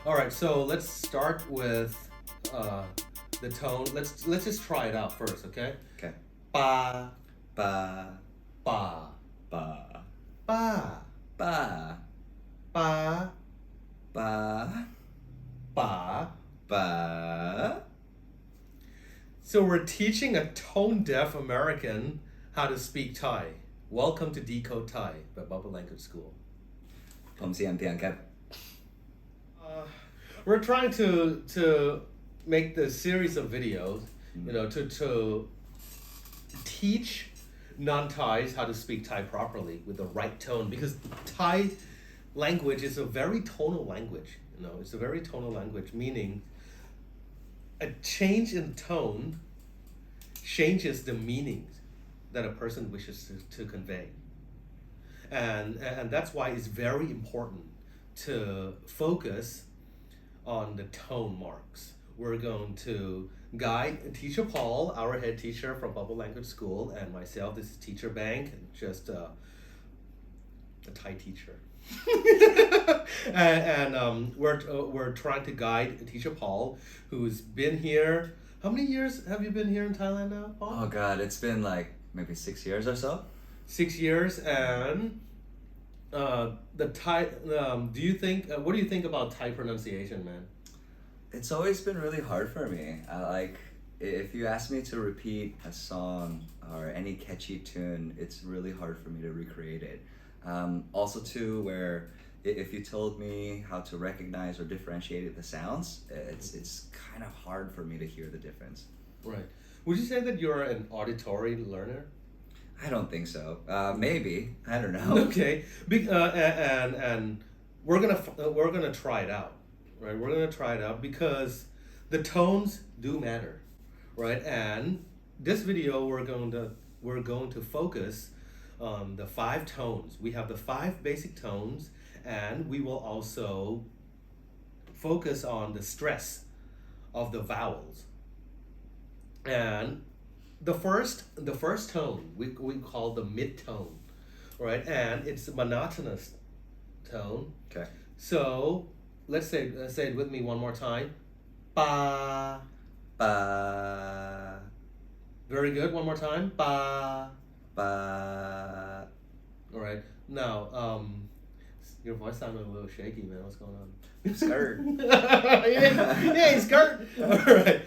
All right, so let's start with the tone. Let's just try it out first, okay? Okay. Ba Ba, ba ba, ba ba, ba ba, ba. ba. So we're teaching a tone-deaf American how to speak Thai. Welcome to Decode Thai by Bubble Language School. ผมเสียงเพียงครับ We're trying to make the series of videos, to teach non-Thais how to speak Thai properly with the right tone, because Thai language is a very tonal language. It's a very tonal language, meaning a change in tone changes the meanings that a person wishes to convey. And that's why it's very important to focus on the tone marks. We're going to guide Teacher Paul, our head teacher from Bubble Language School, and myself, this is Teacher Bank, just a Thai teacher. and we're trying to guide Teacher Paul, who's been here. How many years have you been here in Thailand now, Paul? Oh god, it's been like maybe 6 years or so. 6 years, and the Thai. Do you think? What do you think about Thai pronunciation, man? It's always been really hard for me. If you ask me to repeat a song or any catchy tune, it's really hard for me to recreate it. Also too, where if you told me how to recognize or differentiate the sounds, it's kind of hard for me to hear the difference. Right. Would you say that you're an auditory learner? I don't think so. Maybe, I don't know. Okay. And we're gonna try it out, right? We're gonna try it out because the tones do matter, right? And this video we're going to focus on the 5 tones. We have the 5 basic tones, and we will also focus on the stress of the vowels. And the first tone we call the mid tone, right? And it's a monotonous tone. Okay. So let's say it with me one more time. Ba. Ba, Very good. One more time. Ba. ba. All right. Now, your voice sounded a little shaky, man. What's going on? Skirt. yeah, skirt. All right.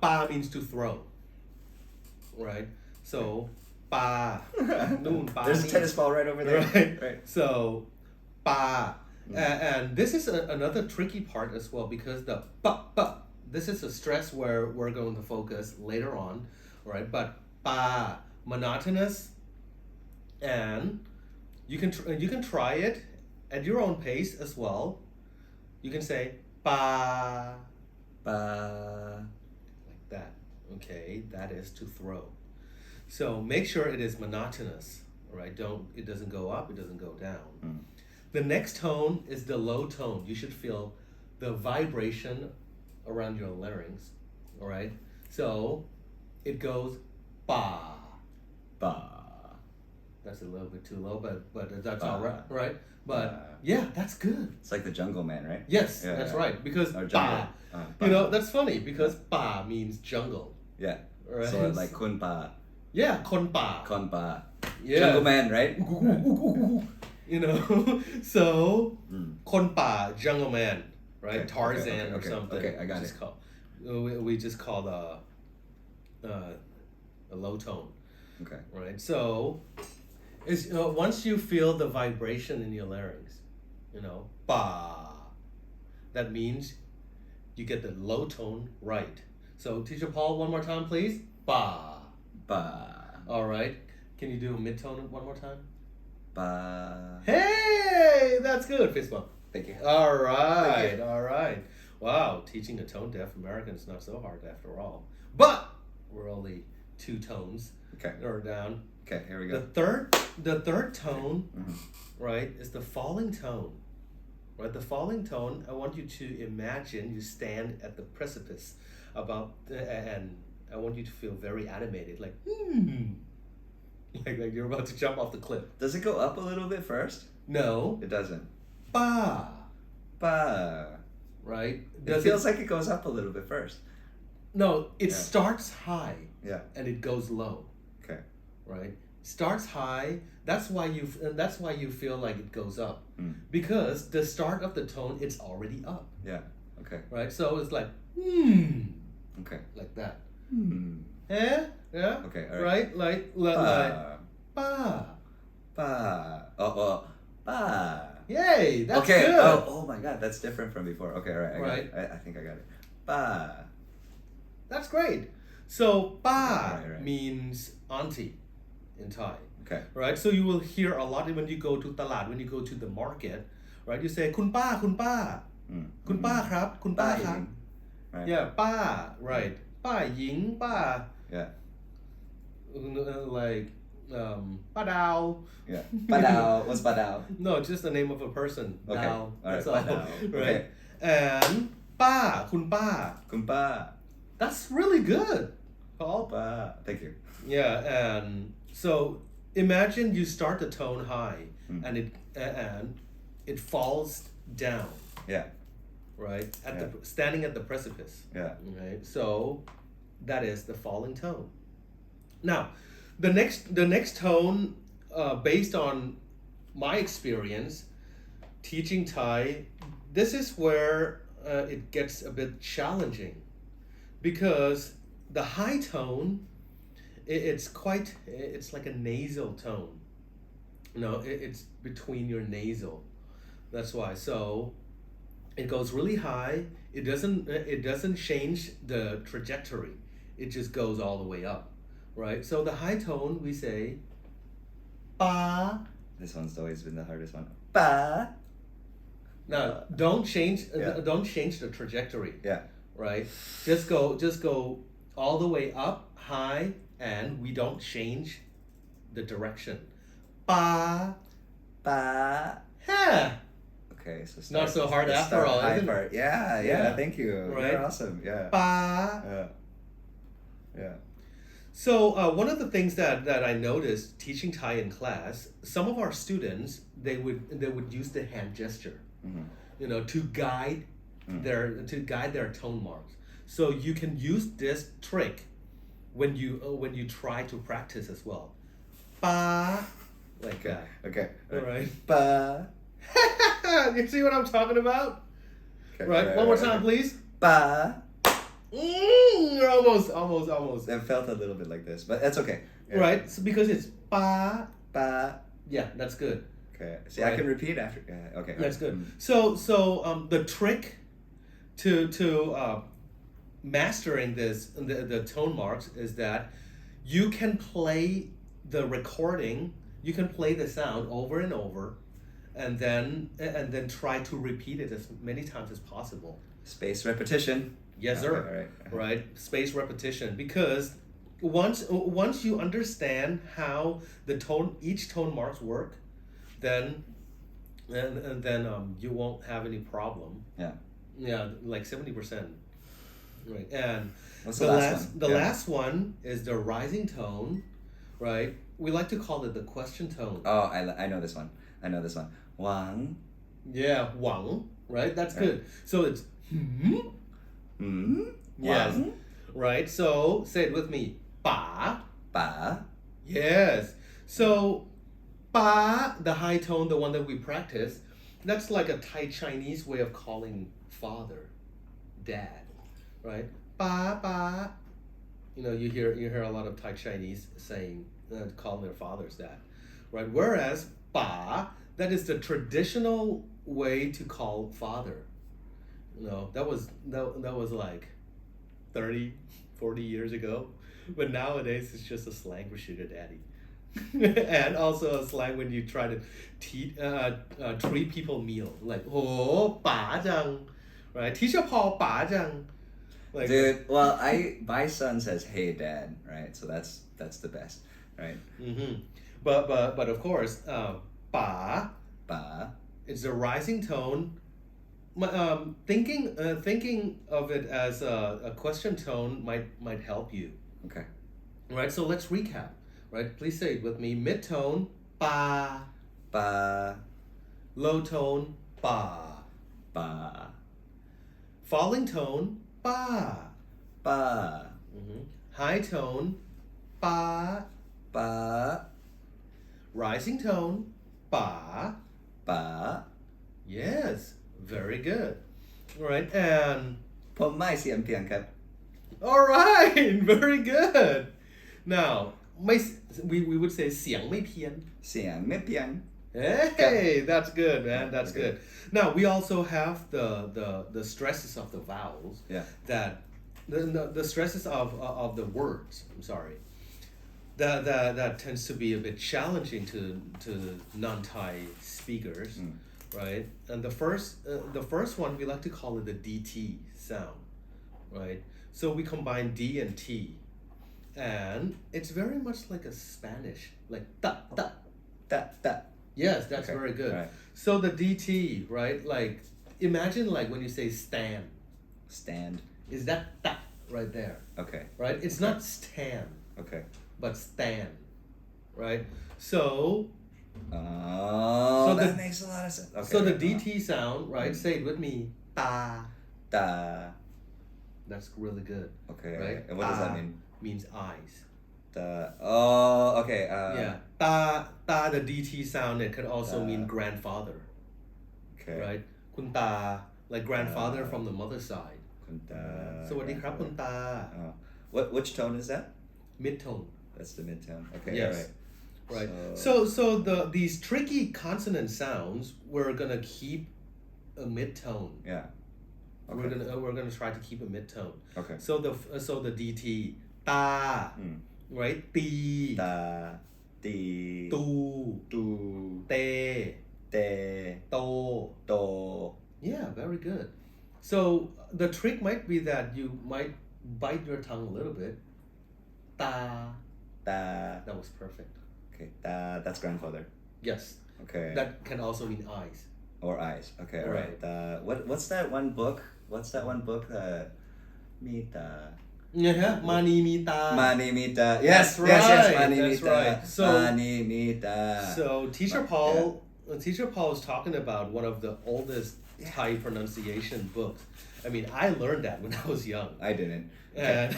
Ba means to throw. Right. So, ba. Noon, ba. There's a tennis ball right over there. Right. So, ba. And this is another tricky part as well, because the ba. This is a stress where we're going to focus later on, right? But ba, monotonous, and you can try it at your own pace as well. You can say ba Ba. like that. Okay, that is to throw. So make sure it is monotonous. All right, it doesn't go up, it doesn't go down. The next tone is the low tone. You should feel the vibration around your larynx. All right, so it goes ba. Ba. That's a little bit too low, but that's Ba. all right, right? But Ba. yeah, that's good. It's like the Jungle Man, right? Yes, Yeah, that's yeah. right. Because Or ba, jungle. Ba. that's funny because ba means jungle. Yeah. Right. So like Kun Pa, Yeah, kon ba. Kon Pa. Yeah. Jungle Man, right? So Mm. kon pa, jungle man, right? Okay, Tarzan or okay, something. okay, I got just it. Call, we just call a low tone, Okay. right? So it's once you feel the vibration in your larynx, ba, that means you get the low tone right. So Teacher Paul, one more time, please. Ba. Ba. All right. Can you do a mid tone one more time? Ba. Hey, that's good. Fist bump. Thank you. All right, Thank you. all right. Wow, teaching a tone-deaf American is not so hard after all. But we're only 2 tones Okay. or down. Okay, here we The go. third tone, Mhm. right, is the falling tone. Right, the falling tone. I want you to imagine you stand at the precipice, and I want you to feel very animated, like like you're about to jump off the cliff. Does it go up a little bit first? No, It doesn't. ba. Ba. right? It feels like it goes up a little bit first. No, it Yeah. starts high Yeah. and it goes low, Okay. right? Starts high. That's why you feel like it goes up, Mm. because the start of the tone it's already up, Yeah. Okay. right? So it's like Okay. like that. Hmm. Eh? Yeah. Okay. All right. Right? Like Ba. ba. Ba. Oh. Ba. Yay! That's okay. good. Oh my God, that's different from before. Okay. All right. I got Right. it. I think I got it. Ba. That's great. So ba Right. means auntie in Thai. Okay. Right? So you will hear a lot when you go to talat, when you go to the market, right? You say คุณป้า คุณป้า Mm. คุณป้าครับ คุณป้าครับ Right. Yeah, ป้า right. ป้าหญิง ป้า Yeah. Like ป้าดาว Yeah. Badao. What's badao? No, just the name of a person. Okay. Dao. All That's right. all. Badao. Right? And ป้า คุณป้า Kumpa. That's really good, Paul. Ba. Thank you. Yeah, and so imagine you start the tone high and it falls down, Yeah. right? Yeah. Standing at the precipice. Yeah. Right? So that is the falling tone. Now, the next tone, based on my experience teaching Thai, this is where it gets a bit challenging, because the high tone, it's like a nasal tone. No, it's between your nasal. That's why. So it goes really high. It doesn't change the trajectory. It just goes all the way up, right? So the high tone, we say ba. This one's always been the hardest one. Ba. Now don't change the trajectory, Yeah. right? Just go all the way up high, and we don't change the direction. Ba. Ba. Yeah. Okay, so Not so hard let's after start all, high isn't it? part. Yeah. Yeah. Thank you. Right. You're awesome. Yeah. Ba. Yeah. So one of the things that I noticed teaching Thai in class, some of our students they would use the hand gesture, Mhm. to guide their tone marks. So you can use this trick when you try to practice as well. Ba, like Okay. that. Okay. All right. Ba. You see what I'm talking about? Okay. Right. One more time, please. Ba. You're almost. It felt a little bit like this, but that's okay. Yeah. Right. So because it's ba. Ba. Yeah, that's good. Okay. See, I Right. can repeat after. Okay. That's good. Mm. So the trick to mastering the tone marks is that you can play the recording, you can play the sound over and over, and then try to repeat it as many times as possible. Space repetition. Yes, sir. Okay, all right. Right. Space repetition, because once you understand how each tone marks work, then you won't have any problem. Yeah. Yeah, like 70%. Right. And What's the last one? The Yeah. last one is the rising tone, right? We like to call it the question tone. Oh, I know this one. Wang. Yeah, wang, right? That's good. So it's Hmm. yes. Wang. Right? So say it with me. Ba. Ba. Yes. So ba, the high tone, the one that we practice, that's like a Thai Chinese way of calling father, dad, right? Ba ba. You hear a lot of Thai Chinese saying calling their fathers dad, right? Whereas ba, that is the traditional way to call father. That was like 30, 40 years ago. But nowadays it's just a slang for sugar daddy. And also a slang when you try to treat people meal. Like, oh, ป๋าจัง. Right? Teacher Paul ป๋าจัง. Like, Dude, well, my son says, "Hey, Dad," right? So that's the best, right? mm-hmm. But of course, ป๋า Ba. it's a rising tone. Thinking of it as a question tone might help you. Okay. Right, so let's recap. Right, please say it with me. Mid tone, ba. Ba. Low tone, ba. Ba. falling tone ป้า ป้า high tone ป้า ป้า rising tone ป๋า ป้า yes very good all right and ผมไม่เสียงเพียงครับ all right very good now ไม่ we would say เสียงไม่เพี้ยน เสียงไม่เพียง Hey, that's good, man. That's good. Now we also have the stresses of the vowels. Yeah. That the stresses of the words. I'm sorry. That tends to be a bit challenging to non-Thai speakers, right? And the first one we like to call it the DT sound, right? So we combine D and T, and it's very much like a Spanish, like ta ta. Ta. Yes, that's Okay, very good. right. So the DT, right? Like, imagine like when you say stand, Stand. is that ta right there, Okay. right? It's not stand, Okay. but stand, right? So, Oh, So that the- makes a lot of sense. Okay. so the DT sound, right? Say it with me, ta. Ta. That's really good, Okay. right? And what does that Ta mean? means eyes. Ta. Oh, okay. Yeah, ta. The DT sound it could also Ta. mean grandfather, Okay. right? Kun ta, like grandfather from the mother's side. คุณตา สวัสดีครับคุณตา Oh. Which tone is that? mid tone. That's the mid tone. Okay. Yes. All right. Right. So- So these tricky consonant sounds we're gonna keep a mid tone. Yeah. We're gonna try to keep a mid tone. Okay. So the DT ta, right? Ti, ตา ตี tu, ตู te, เต to. โต Yeah, very good. So the trick might be that you might bite your tongue a little bit. Ta. ตา That was perfect. Okay. ตา that's grandfather. Yes. Okay. That can also mean eyes. Or eyes. Okay. All right. Right. What's that one book? What's that one book that มีตา Yeah, mani mita. Manimita. Yes, That's yes, yes. right, Manimita. that's right. So- Manimita. So Teacher Paul is talking about one of the oldest Thai pronunciation books. I mean, I learned that when I was young, I didn't. and,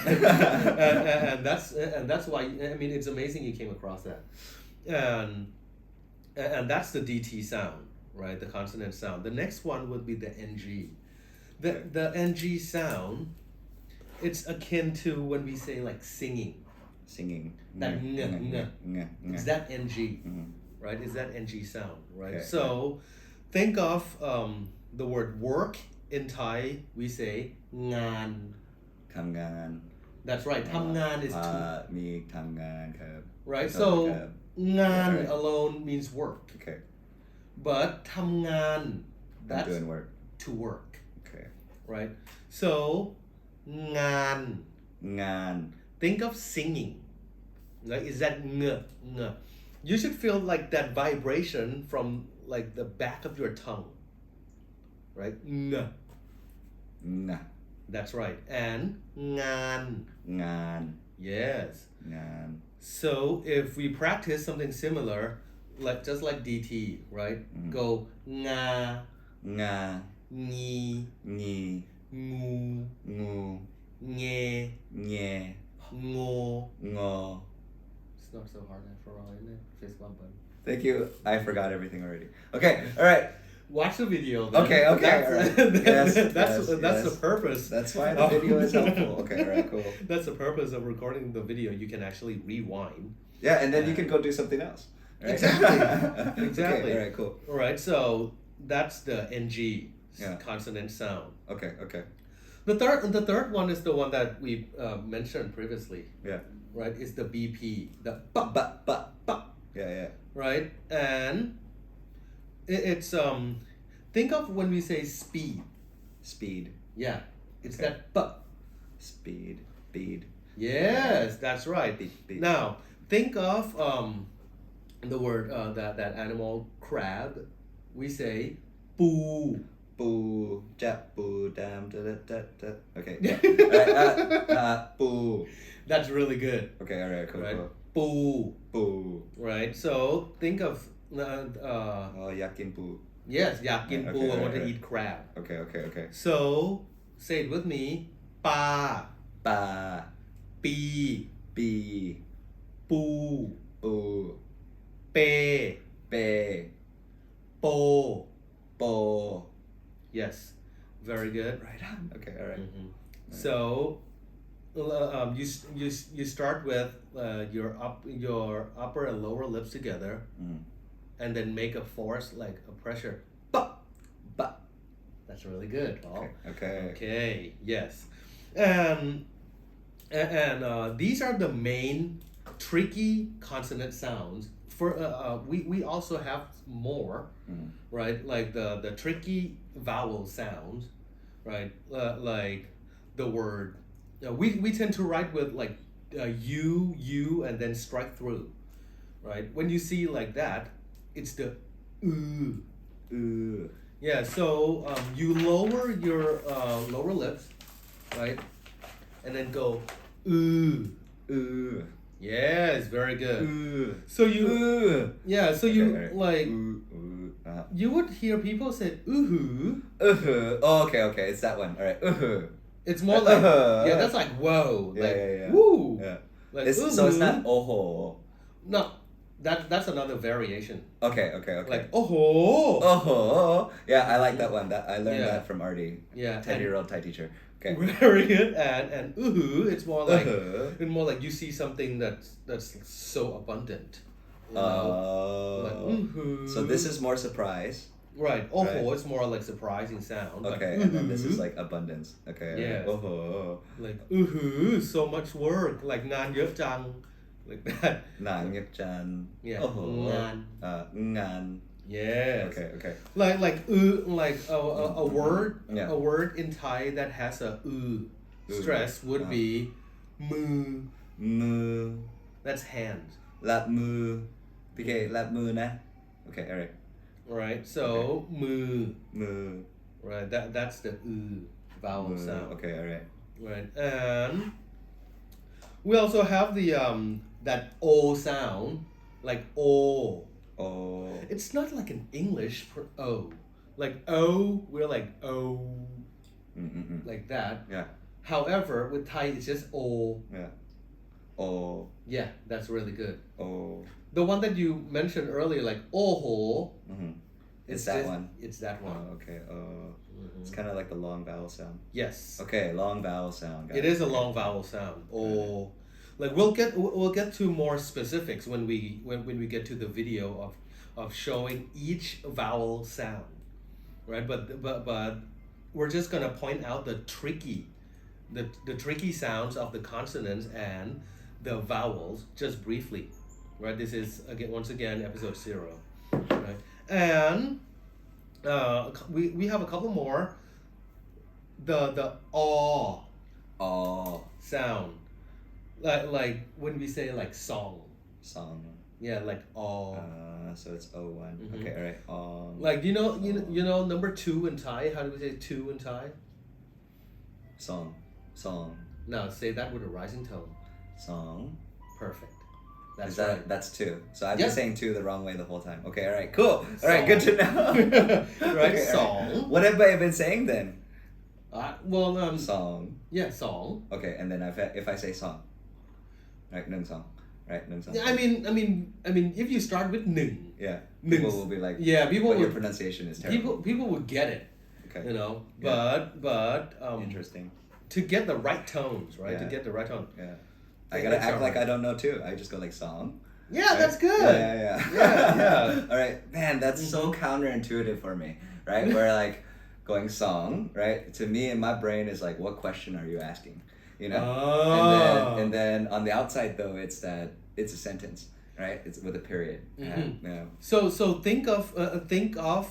and that's why I mean it's amazing you came across that, and that's the DT sound, right? The consonant sound. The next one would be the NG. The NG sound. It's akin to when we say like singing. Singing. That Is that NG? Mhm. Right? Is that NG sound? Right. Okay. So think of the word work in Thai. We say ngan. ทำงาน That's right. ทำงานis to. มีทำงานครับ Right. ครับ So ครับ ngan Yeah, right. alone means work, Okay. but ทำงาน I'm that's doing work. to work. Okay. Right. So งาน งาน think of singing. Like is that ng? You should feel like that vibration from like the back of your tongue. Right? Ng. งะ That's right. And งาน งาน Yes. งาน So if we practice something similar, like just like DT, right? Go งา งา งี งี งู งู เง แง โง งอ It's not so hard after all, isn't it? Fist bump button. Thank you. I forgot everything already. Okay. All right. Watch the video. Then. Okay, That's, alright. that's Yes. the purpose. That's why the video is helpful. Okay. All right. Cool. That's the purpose of recording the video. You can actually rewind. Yeah, and then you can go do something else. Right? Exactly. Okay, Exactly. all right. Cool. All right. So that's the NG Yeah. consonant sound. Okay. Okay. The third one is the one that we mentioned previously. Yeah. Right. Is the BP. The ba ba. Yeah. Yeah. Right. And it's think of when we say speed. Speed. Yeah. It's Okay. that ba. Speed. Bead. Yes, that's right. Bead. Now, think of the word that animal crab. We say poo. ปูจับปูดามda da da da. Okay. Yeah. All right. ปู That's really good. Okay. All right. Cool. Right. Cool. ปู ปู Right. So think of อ๋ออยากกินปู yes, อยากกินปู. Okay, I want to right. eat crab. Okay. Okay. Okay. So say it with me. Pa, ปลา pi, ปี pu, ปู pe, เป po. โป Yes, very good. right on okay alright Mhm. So, you start with your upper and lower lips together, and then make a force like a pressure. ปะ ปะ That's really good, Paul. okay Okay. Yes, and these are the main tricky consonant sounds. For we also have more, right? Like the tricky vowel sounds, right? Like the word. We tend to write with like you, and then strike through, right? When you see like that, it's the อือ yeah. So you lower your lower lips, right, and then go อือ Yes, very good. อือ So you อือ yeah. So you Okay, alright. like อืออ่ะ you would hear people say ooh. oh okay it's that one alright It's more like Uh-huh. yeah. That's like whoa. Yeah, Like yeah. woo. yeah Like it's, so it's not ooh. โอ้โห No, that's another variation. okay Like oh. oh ho yeah I like that one that I learned Yeah. that from Artie Yeah, 10-year-old Thai teacher okay Very good. And ooh. It's more like Uh-huh. it's more like you see something that's so abundant. You know? Like oh ooh. so this is more surprise right. Oh, Right. it's more like surprising sound. okay like, and then this is ooh. like abundance okay Yes. oh ho Like so much work. Like งานเยอะจัง like that. หนาเงียบจัน Yeah. โอ้โห งาน งาน Yes. okay Like like a word Yeah. a word in Thai that has a stress would be มือ มือ That's hand. ลับมือพี่เคลับมือนะ okay alright Right. So มือ มือ right. That's the vowel มือ sound. okay alright Right. And we also have the that o sound like o. oh It's not like an English for o. Like o, we're like o, like that. yeah However, with Thai, it's just o. yeah oh Yeah, that's really good. oh The one that you mentioned earlier, like oho, it's that just- one It's that one. oh okay it's kind of like the long vowel sound Yes, okay long vowel sound it is a long vowel sound. Oh, like we'll get to more specifics when we get to the video of showing each vowel sound, right? But we're just gonna point out the tricky sounds of the consonants and the vowels just briefly, right? This is once again episode 0, right? And we have a couple more. The aw oh sound, like when we say like song, song yeah, like aw. so it's O1 okay alright Like you know number 2 in Thai. How do we say 2 in Thai? song Now say that with a rising tone. song Perfect. That's is that right. that's 2 so I've Yeah. been saying 2 the wrong way the whole time okay alright cool alright good to know Right, Okay, song. alright. What have I been saying then Well, song yeah, song. okay and then if I say song right 1 song right 1 song I mean, if you start with 1, yeah Ning. people will be like yeah, people but your would pronunciation is terrible people would get it, okay you know. Yeah. But interesting to get the right tones, right? To Yeah. get the right tone. yeah I Yeah, gotta it's act like alright. I don't know too I just go like song Yeah, right? that's good. Yeah. All right, man, that's so Mhm. counterintuitive for me, right? Where like going song, right? To me in my brain is like, what question are you asking? You know. Oh. And then on the outside though, it's a sentence, right? It's with a period. Mhm. Yeah. So think of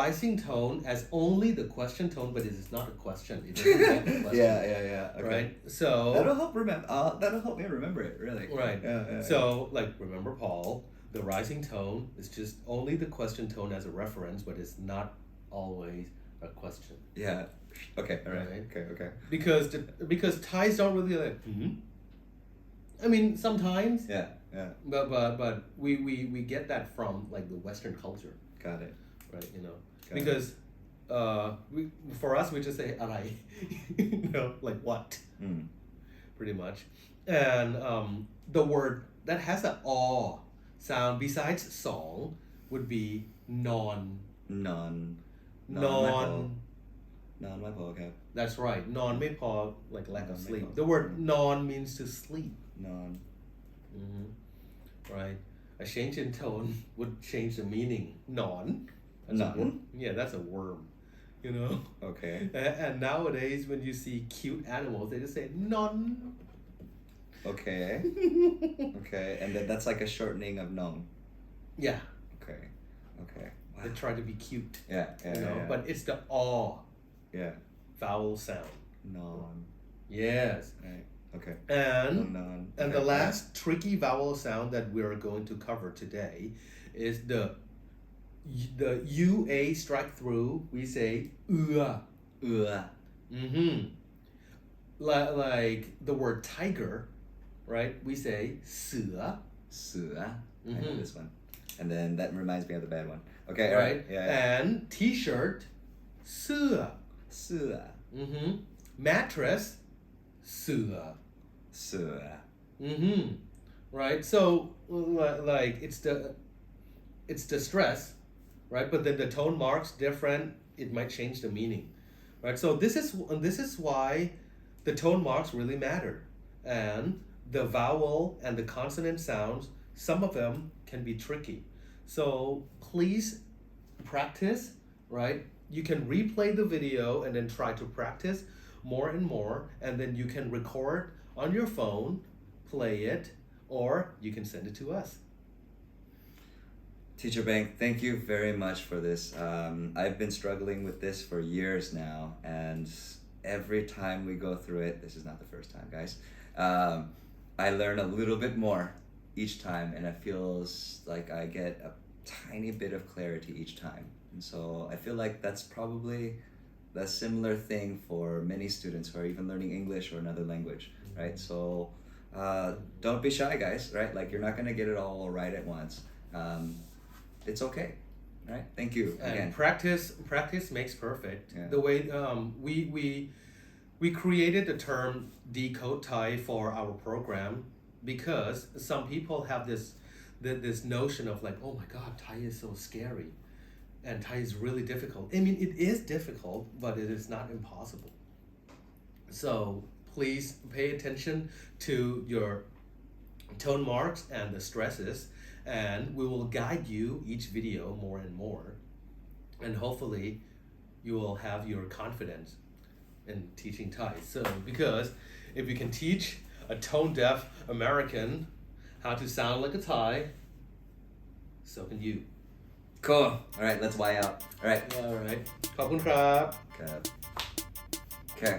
rising tone as only the question tone, but it is not a question. It doesn't get the question. Yeah. Okay. Right. So That'll help remember. That'll help me remember it. Really. right. Yeah. So like remember, Paul, the rising tone is just only the question tone as a reference, but it's not always a question. Yeah. Okay. All right. Right. Okay. Because Thais don't really like. I mean, sometimes, Yeah. but we get that from like the Western culture, Got it. right? You know, Got because for us we just say อะไร you know, like what, pretty much. And the word that has an aw sound besides song would be non. นอน Non. นอนไม่พอครับ That's right. Non ไม่พอ like lack of Non ไม่ sleep. พอ The word non means to sleep. นอน Right. A change in tone would change the meaning. Non. That's a Non? worm. Yeah, that's a worm. You know? โอเค And nowadays, when you see cute animals, they just say non. Okay. Okay. And then that's like a shortening of known. Yeah. Okay. Okay. Wow. They try to be cute. Yeah. Yeah. You know? Yeah. But it's the aw yeah. vowel sound. Non. Yes. Right. Okay. And Non. And Okay. the last tricky vowel sound that we're going to cover today is the UA strike through. We say ua. เอือ Like the word tiger, right? We say เสือ เสือ I know this one. And then that reminds me of the bad one. Okay. All right? right. Yeah. And t-shirt เสื้อ เสือ Mattress เสือ เสือ Right? So like it's the stress, right? But then the tone marks different, it might change the meaning. Right? So this is why the tone marks really matter. And the vowel and the consonant sounds, some of them can be tricky. So please practice, right? You can replay the video and then try to practice more and more, and then you can record on your phone, play it, or you can send it to us. Teacher Bank, thank you very much for this. I've been struggling with this for years now, and every time we go through it, this is not the first time, guys, I learn a little bit more each time, and it feels like I get a tiny bit of clarity each time. And so I feel like that's probably the similar thing for many students who are even learning English or another language, right? So don't be shy, guys, right? Like you're not gonna get it all right at once. It's okay, right? Thank you again. And practice makes perfect. Yeah. The way we created the term Decode Thai for our program because some people have this notion of like, oh my God, Thai is so scary, and Thai is really difficult. I mean, it is difficult, but it is not impossible. So please pay attention to your tone marks and the stresses, and we will guide you each video more and more, and hopefully you will have your confidence in teaching Thai. So because if you can teach a tone deaf American how to sound like a Thai, so can you. Cool. All right, let's Y out. All right. All right. ขอบคุณครับ Okay.